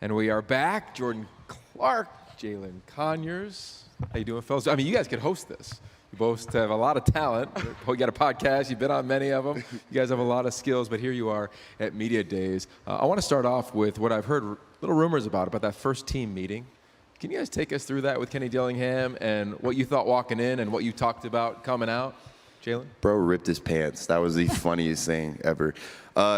And we are back. Jordan Clark, Jalin Conyers. How you doing, fellas? I mean, you guys could host this. You both have a lot of talent. You got a podcast. You've been on many of them. You guys have a lot of skills, but here you are at Media Days. I want to start off with what I've heard little rumors about that first team meeting. Can you guys take us through that with Kenny Dillingham and what you thought walking in and what you talked about coming out? Jalin? Bro ripped his pants. That was the funniest thing ever.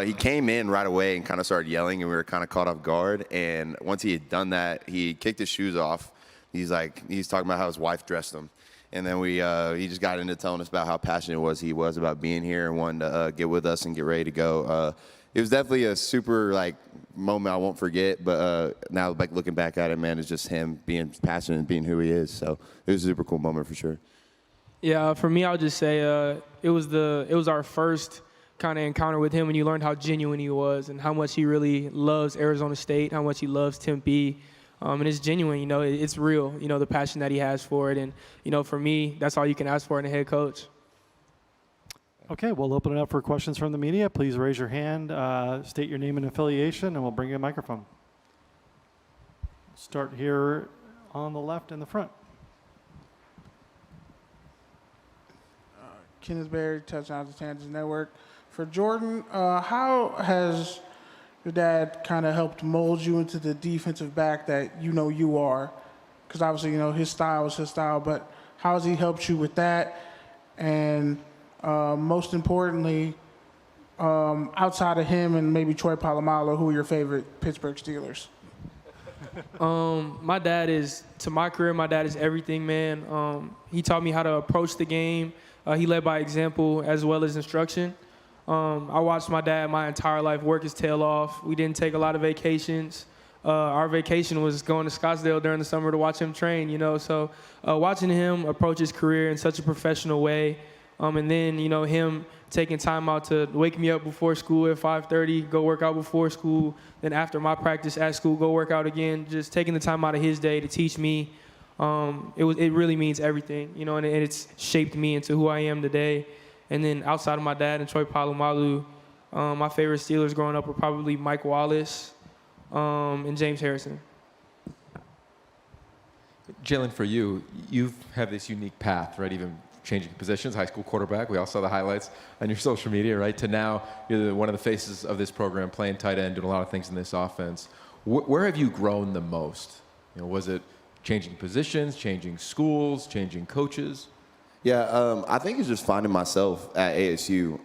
He came in right away and kind of started yelling, and we were kind of caught off guard. And once he had done that, he kicked his shoes off. He's talking about how his wife dressed him. And then he just got into telling us about how passionate he was about being here and wanting to get with us and get ready to go. It was definitely a super moment I won't forget. But now looking back at it, man, it's just him being passionate and being who he is. So it was a super cool moment for sure. Yeah, for me, I would just say it was our first kind of encounter with him, and you learned how genuine he was and how much he really loves Arizona State, how much he loves Tempe. And it's genuine, it's real, the passion that he has for it. And, for me, that's all you can ask for in a head coach. Okay, we'll open it up for questions from the media. Please raise your hand, state your name and affiliation, and we'll bring you a microphone. Start here on the left in the front. Kenneth Berry, Touchdowns to Kansas Network. For Jordan, how has your dad kind of helped mold you into the defensive back that you are? Because obviously, his style is his style, but how has he helped you with that? And most importantly, outside of him and maybe Troy Polamalu, who are your favorite Pittsburgh Steelers? My dad is everything, man. He taught me how to approach the game. He led by example as well as instruction. I watched my dad my entire life work his tail off. We didn't take a lot of vacations. Our vacation was going to Scottsdale during the summer to watch him train, So watching him approach his career in such a professional way, and then, him taking time out to wake me up before school at 5:30, go work out before school, then after my practice at school, go work out again, just taking the time out of his day to teach me. It really means everything, and it's shaped me into who I am today. And then outside of my dad and Troy Polamalu, my favorite Steelers growing up were probably Mike Wallace and James Harrison. Jalin, for you have this unique path, right? Even changing positions, high school quarterback. We all saw the highlights on your social media, right? To now you're one of the faces of this program, playing tight end, doing a lot of things in this offense. Where have you grown the most? Was it changing positions, changing schools, changing coaches? Yeah, I think it's just finding myself at ASU.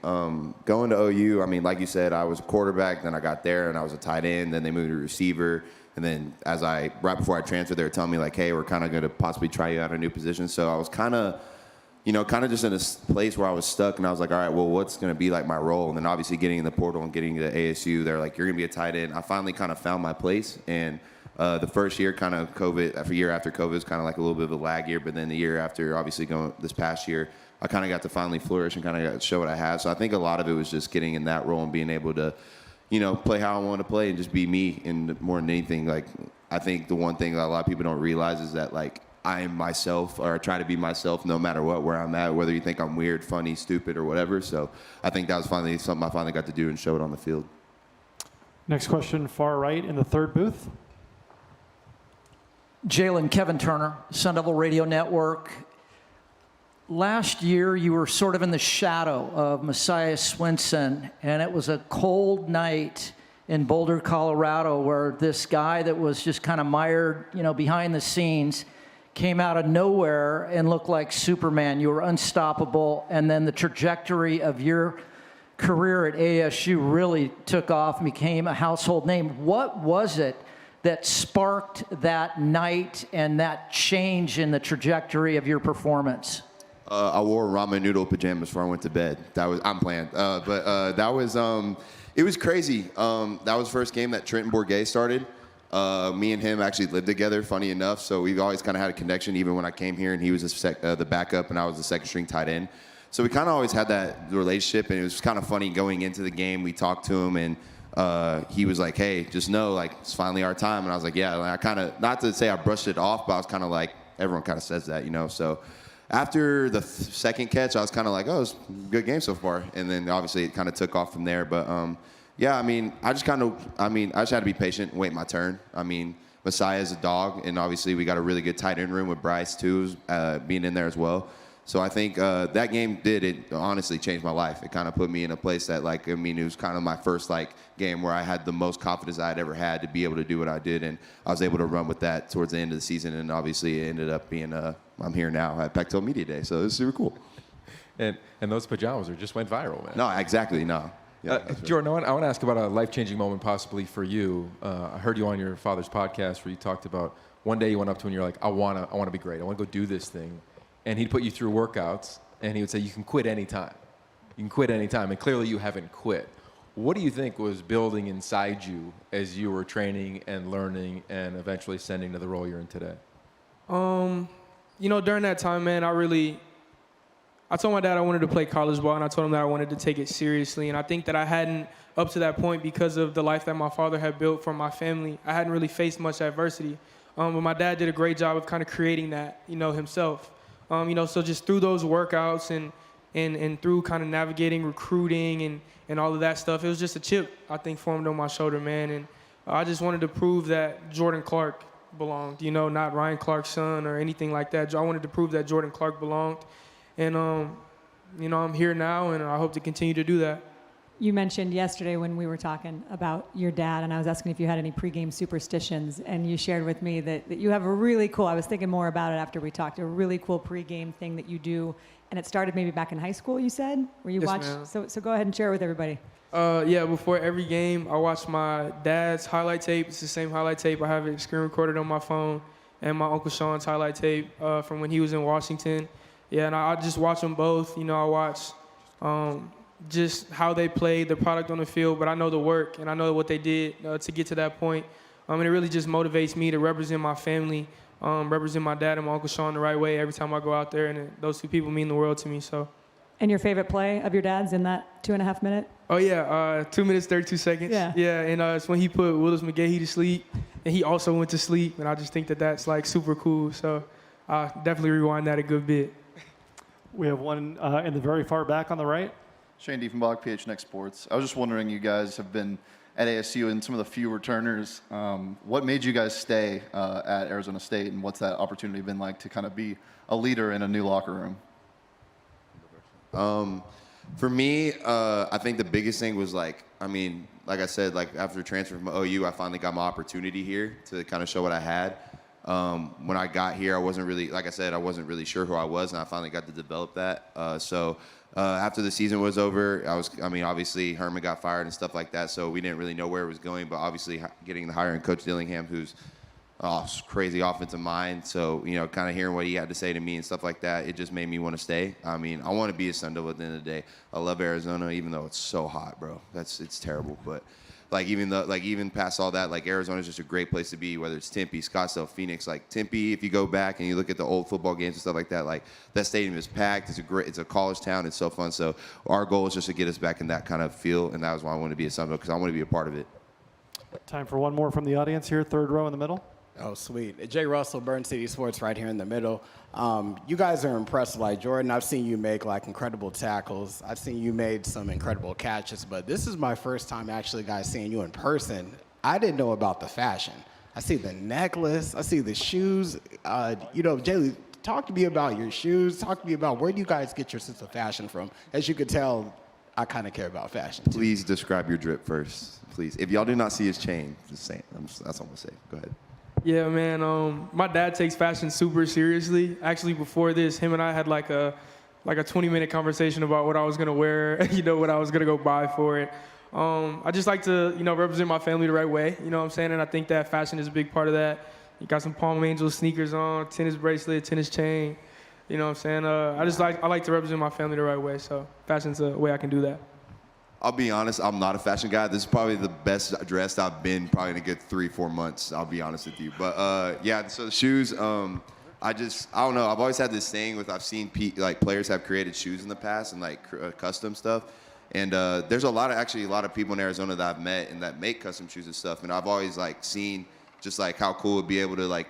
Going to OU, I mean, like you said, I was a quarterback, then I got there and I was a tight end, then they moved to receiver. And then right before I transferred, they were telling me hey, we're kind of going to possibly try you out a new position. So I was kind of just in a place where I was stuck, and I was like, all right, well, what's going to be my role? And then obviously getting in the portal and getting to ASU, they're like, you're going to be a tight end. I finally kind of found my place, and the first year, kind of year after COVID was kind of a little bit of a lag year, but then the year after, obviously going this past year, I kind of got to finally flourish and kind of got to show what I have. So I think a lot of it was just getting in that role and being able to, play how I want to play and just be me. And more than anything, I think the one thing that a lot of people don't realize is that I am myself, or I try to be myself no matter where I'm at, whether you think I'm weird, funny, stupid, or whatever. So I think that was finally something I finally got to do and show it on the field. Next question, far right in the third booth. Jalin, Kevin Turner, Sun Devil Radio Network. Last year, you were sort of in the shadow of Messiah Swinson, and it was a cold night in Boulder, Colorado, where this guy that was just kind of mired, behind the scenes, came out of nowhere and looked like Superman. You were unstoppable, and then the trajectory of your career at ASU really took off and became a household name. What was it that sparked that night and that change in the trajectory of your performance? I wore ramen noodle pajamas before I went to bed. I'm playing. It was crazy. That was the first game that Trenton Bourget started. Me and him actually lived together, funny enough, so we've always kind of had a connection, even when I came here and he was the backup and I was the second string tight end. So we kind of always had that relationship, and it was kind of funny going into the game. We talked to him, and he was like, hey, just know, it's finally our time. And I was like, yeah. I kind of, not to say I brushed it off, but I was kind of everyone kind of says that, So after the second catch, I was kind of oh, it's a good game so far. And then obviously it kind of took off from there. But Yeah, I just had to be patient and wait my turn. Messiah is a dog, and obviously we got a really good tight end room with Bryce, too, being in there as well. So I think that game honestly changed my life. It kind of put me in a place that, it was kind of my first, game where I had the most confidence I'd ever had to be able to do what I did, and I was able to run with that towards the end of the season, and obviously it ended up being, I'm here now at Pac-12 Media Day, so it's super cool. And those pajamas just went viral, man. No, exactly, no. Yeah, Jordan, I want to ask about a life-changing moment possibly for you. I heard you on your father's podcast where you talked about one day you went up to him and you're like, I want to be great. I want to go do this thing. And he'd put you through workouts, and he would say, you can quit anytime. You can quit anytime. And clearly you haven't quit. What do you think was building inside you as you were training and learning and eventually ascending to the role you're in today? During that time, man, I told my dad I wanted to play college ball, and I told him that I wanted to take it seriously. And I think that I hadn't, up to that point, because of the life that my father had built for my family, I hadn't really faced much adversity. But my dad did a great job of kind of creating that, himself. So just through those workouts and through kind of navigating recruiting and all of that stuff, it was just a chip, I think, formed on my shoulder, man. And I just wanted to prove that Jordan Clark belonged, not Ryan Clark's son or anything like that. I wanted to prove that Jordan Clark belonged. And, I'm here now, and I hope to continue to do that. You mentioned yesterday when we were talking about your dad, and I was asking if you had any pregame superstitions, and you shared with me that you have a really cool, I was thinking more about it after we talked, a really cool pregame thing that you do, and it started maybe back in high school, you said? Where you Yes, watched? ma'am. So go ahead and share it with everybody. Before every game, I watch my dad's highlight tape. It's the same highlight tape. I have it screen recorded on my phone, and my Uncle Sean's highlight tape from when he was in Washington. Yeah, and I just watch them both. I watch just how they played, the product on the field, but I know the work, and I know what they did to get to that point. And it really just motivates me to represent my family, represent my dad and my Uncle Sean the right way every time I go out there, and those two people mean the world to me. So. And your favorite play of your dad's in that 2.5 minute? Oh, yeah, 2 minutes, 32 seconds. Yeah, and it's when he put Willis McGahee to sleep, and he also went to sleep, and I just think that that's, super cool. So I definitely rewind that a good bit. We have one in the very far back on the right. Shane Diefenbach, PHNX Sports. I was just wondering, you guys have been at ASU and some of the few returners. What made you guys stay at Arizona State, and what's that opportunity been like to kind of be a leader in a new locker room? For me, I think the biggest thing was like I said, after transferring from OU, I finally got my opportunity here to kind of show what I had. When I got here, I wasn't really sure who I was, and I finally got to develop that. After the season was over, obviously Herman got fired and stuff like that, so we didn't really know where it was going, but obviously getting the hiring Coach Dillingham, who's crazy offensive mind, so, kind of hearing what he had to say to me and stuff like that, it just made me want to stay. I want to be a Sun Devil at the end of the day. I love Arizona, even though it's so hot, bro. It's terrible, but even past all that, Arizona's just a great place to be, whether it's Tempe, Scottsdale, Phoenix. Tempe, if you go back and you look at the old football games and stuff like that, that stadium is packed. It's a college town. It's so fun. So our goal is just to get us back in that kind of feel, and that was why I wanted to be a Sun Devil, because I want to be a part of it. Time for one more from the audience here, third row in the middle. Oh, sweet. Jay Russell, Burn City Sports, right here in the middle. You guys are impressive. Jordan, I've seen you make, incredible tackles. I've seen you made some incredible catches, but this is my first time actually, guys, seeing you in person. I didn't know about the fashion. I see the necklace. I see the shoes. Jalin, talk to me about your shoes. Talk to me about where do you guys get your sense of fashion from? As you can tell, I kind of care about fashion, too. Please describe your drip first, please. If y'all do not see his chain, just saying. That's all I'm going to say. Go ahead. Yeah, man. My dad takes fashion super seriously. Actually, before this, him and I had a 20-minute conversation about what I was gonna wear, what I was gonna go buy for it. I just like to, represent my family the right way. You know what I'm saying? And I think that fashion is a big part of that. You got some Palm Angels sneakers on, tennis bracelet, tennis chain. You know what I'm saying? I like to represent my family the right way. So fashion's a way I can do that. I'll be honest, I'm not a fashion guy. This is probably the best dressed I've been probably in a good 3-4 months, I'll be honest with you. But so the shoes, I don't know. I've always had this thing with, I've seen players have created shoes in the past and custom stuff. And there's a lot of people in Arizona that I've met and that make custom shoes and stuff. And I've always seen just how cool it would be able to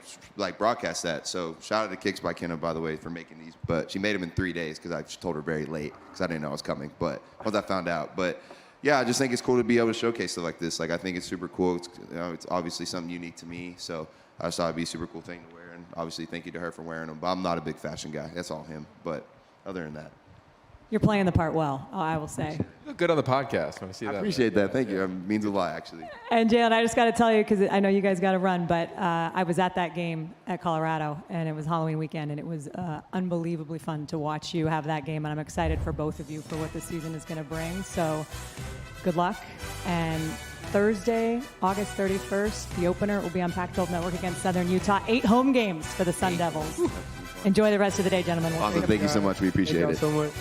broadcast that. So shout out to Kicks by Kenna, by the way, for making these. But she made them in 3 days because I just told her very late because I didn't know I was coming. But once I found out, but yeah, I just think it's cool to be able to showcase stuff like this. Like, I think it's super cool. It's, it's obviously something unique to me, so I just thought it'd be a super cool thing to wear. And obviously, thank you to her for wearing them. But I'm not a big fashion guy. That's all him. But other than that, You're playing the part well, I will say. You look good on the podcast when I see that. I appreciate that. Thank you. It means a lot, actually. And Jalin, I just got to tell you, because I know you guys got to run, but I was at that game at Colorado, and it was Halloween weekend, and it was unbelievably fun to watch you have that game, and I'm excited for both of you for what the season is going to bring. So good luck. And Thursday, August 31st, the opener will be on Pac-12 Network against Southern Utah. 8 home games for the Sun Devils. Enjoy the rest of the day, gentlemen. Awesome. Thank you so much. We appreciate Thank it. y'all so much.